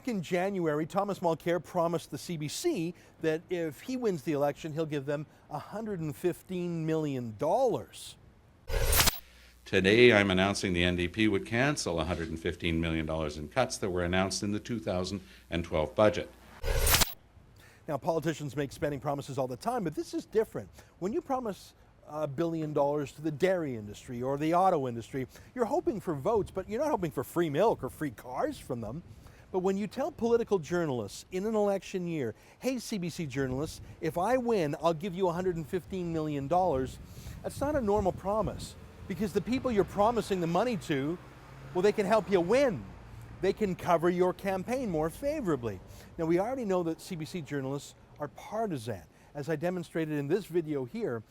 Back in January, Thomas Mulcair promised the CBC that if he wins the election, he'll give them $115 million. Today, I'm announcing the NDP would cancel $115 million in cuts that were announced in the 2012 budget. Now, politicians make spending promises all the time, but this is different. When you promise $1 billion to the dairy industry or the auto industry, you're hoping for votes, but you're not hoping for free milk or free cars from them. But when you tell political journalists in an election year, hey, CBC journalists, if I win, I'll give you $115 million, that's not a normal promise, because the people you're promising the money to, well, they can help you win. They can cover your campaign more favorably. Now, we already know that CBC journalists are partisan. As I demonstrated in this video here,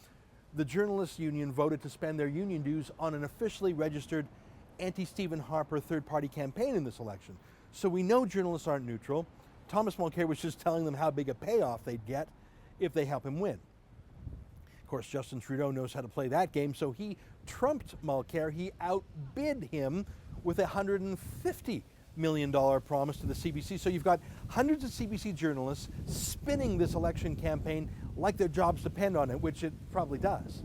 the Journalists Union voted to spend their union dues on an officially registered anti-Stephen Harper third-party campaign in this election. So we know journalists aren't neutral. Thomas Mulcair was just telling them how big a payoff they'd get if they help him win. Of course, Justin Trudeau knows how to play that game, so he trumped Mulcair. He outbid him with a $150 million promise to the CBC. So you've got hundreds of CBC journalists spinning this election campaign like their jobs depend on it, which it probably does.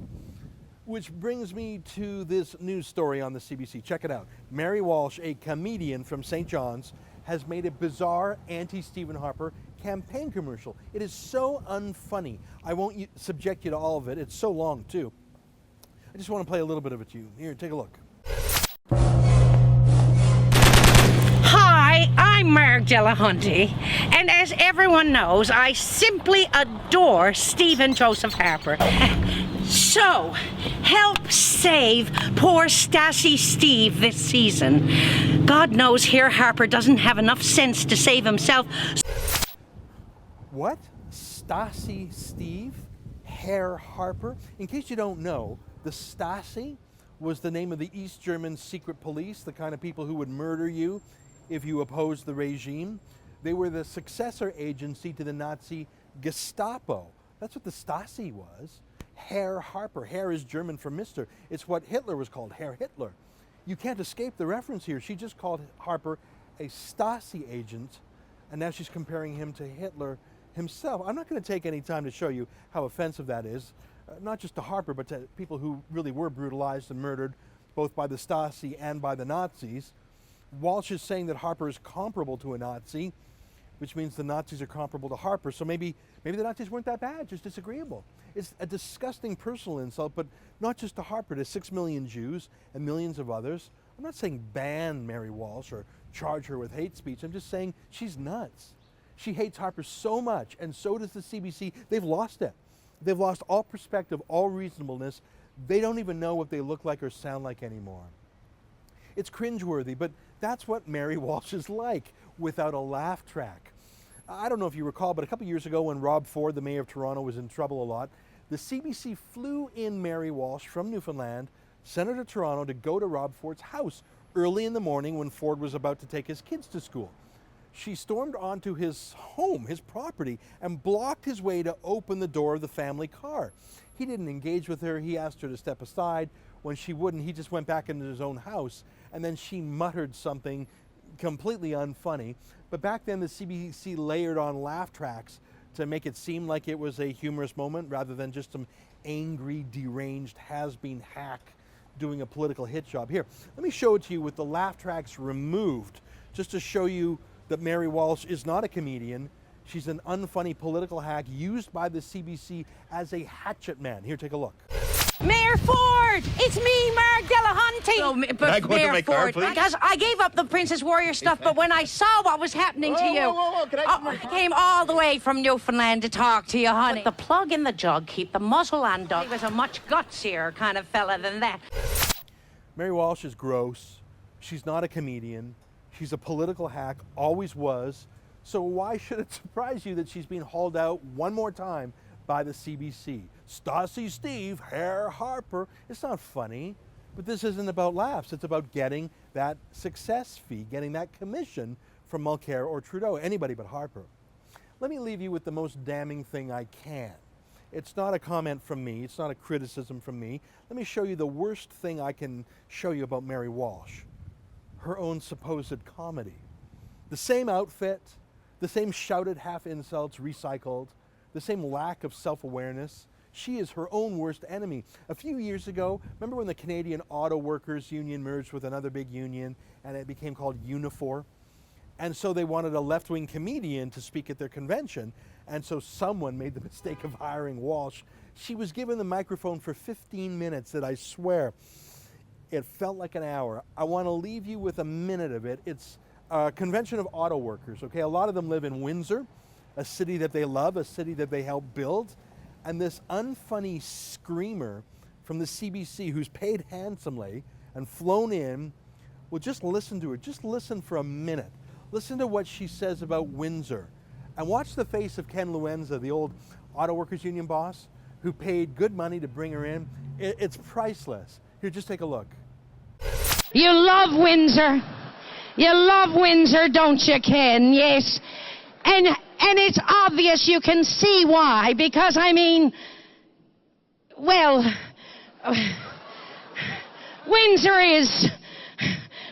Which brings me to this news story on the CBC. Check it out. Mary Walsh, a comedian from St. John's, has made a bizarre anti-Stephen Harper campaign commercial. It is so unfunny. I won't subject you to all of it. It's so long, too. I just want to play a little bit of it to you. Here, take a look. Hi, I'm Marg Delahunty, and as everyone knows, I simply adore Stephen Joseph Harper. So, help save poor Stassi Steve this season. God knows here Harper doesn't have enough sense to save himself. What? Stassi Steve? Herr Harper? In case you don't know, the Stasi was the name of the East German secret police, the kind of people who would murder you if you opposed the regime. They were the successor agency to the Nazi Gestapo. That's what the Stasi was. Herr Harper. Herr is German for Mr. It's what Hitler was called, Herr Hitler. You can't escape the reference here. She just called Harper a Stasi agent, and now she's comparing him to Hitler himself. I'm not going to take any time to show you how offensive that is, not just to Harper, but to people who really were brutalized and murdered, both by the Stasi and by the Nazis. Walsh is saying that Harper is comparable to a Nazi, which means the Nazis are comparable to Harper. So maybe the Nazis weren't that bad, just disagreeable. It's a disgusting personal insult, but not just to Harper, to 6 million Jews and millions of others. I'm not saying ban Mary Walsh or charge her with hate speech. I'm just saying she's nuts. She hates Harper so much, and so does the CBC. They've lost it. They've lost all perspective, all reasonableness. They don't even know what they look like or sound like anymore. It's cringeworthy, but that's what Mary Walsh is like, without a laugh track. I don't know if you recall, but a couple years ago when Rob Ford, the mayor of Toronto, was in trouble a lot, the CBC flew in Mary Walsh from Newfoundland, sent her to Toronto to go to Rob Ford's house early in the morning when Ford was about to take his kids to school. She stormed onto his home, his property, and blocked his way to open the door of the family car. He didn't engage with her. He asked her to step aside. When she wouldn't, he just went back into his own house, and then she muttered something completely unfunny. But back then, the CBC layered on laugh tracks to make it seem like it was a humorous moment rather than just some angry, deranged, has-been hack doing a political hit job. Here, let me show it to you with the laugh tracks removed, just to show you that Mary Walsh is not a comedian. She's an unfunny political hack used by the CBC as a hatchet man. Here, take a look. Mayor Ford, it's me, Marg Delahunty. Oh, but I go Mayor to my car, please? Because I gave up the Princess Warrior stuff, but when I saw what was happening to you, I came all the way from Newfoundland to talk to you, honey. But the plug in the jug, keep the muzzle undug. He was a much gutsier kind of fella than that. Mary Walsh is gross. She's not a comedian. She's a political hack, always was. So why should it surprise you that she's being hauled out one more time by the CBC? Stassi Steve, Herr Harper. It's not funny, but this isn't about laughs. It's about getting that success fee, getting that commission from Mulcair or Trudeau, anybody but Harper. Let me leave you with the most damning thing I can. It's not a comment from me. It's not a criticism from me. Let me show you the worst thing I can show you about Mary Walsh, her own supposed comedy. The same outfit, the same shouted half insults recycled, the same lack of self-awareness. She is her own worst enemy. A few years ago, remember when the Canadian Auto Workers Union merged with another big union and it became called Unifor? And so they wanted a left-wing comedian to speak at their convention, and so someone made the mistake of hiring Walsh. She was given the microphone for 15 minutes that I swear, it felt like an hour. I want to leave you with a minute of it. It's a convention of auto workers, okay? A lot of them live in Windsor, a city that they love, a city that they helped build. And this unfunny screamer from the CBC who's paid handsomely and flown in, well, just listen to her. Just listen for a minute. Listen to what she says about Windsor. And watch the face of Ken Luenza, the old Auto Workers Union boss, who paid good money to bring her in. It's priceless. Here, just take a look. You love Windsor. You love Windsor, don't you, Ken? Yes. And it's obvious, you can see why, because, I mean, well, Windsor is,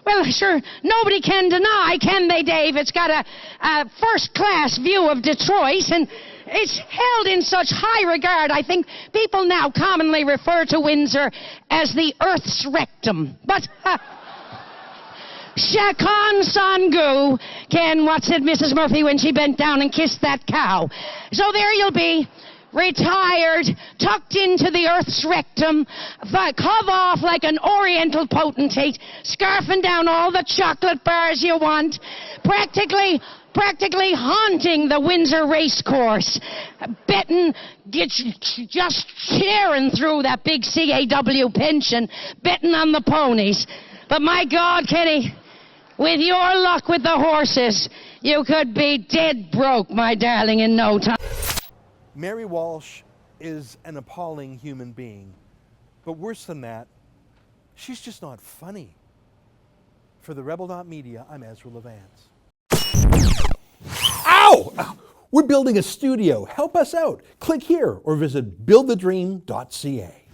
well, sure, nobody can deny, can they, Dave? It's got a first-class view of Detroit, and it's held in such high regard. I think people now commonly refer to Windsor as the Earth's rectum. But, Shakon Sangu, Ken, what said Mrs. Murphy when she bent down and kissed that cow? So there you'll be, retired, tucked into the Earth's rectum, cov off like an oriental potentate, scarfing down all the chocolate bars you want, practically haunting the Windsor racecourse, betting, just tearing through that big CAW pension, betting on the ponies. But my God, Kenny, with your luck with the horses, you could be dead broke, my darling, in no time. Mary Walsh is an appalling human being. But worse than that, she's just not funny. For TheRebel.media, I'm Ezra Levant. Ow! We're building a studio. Help us out. Click here or visit buildthedream.ca.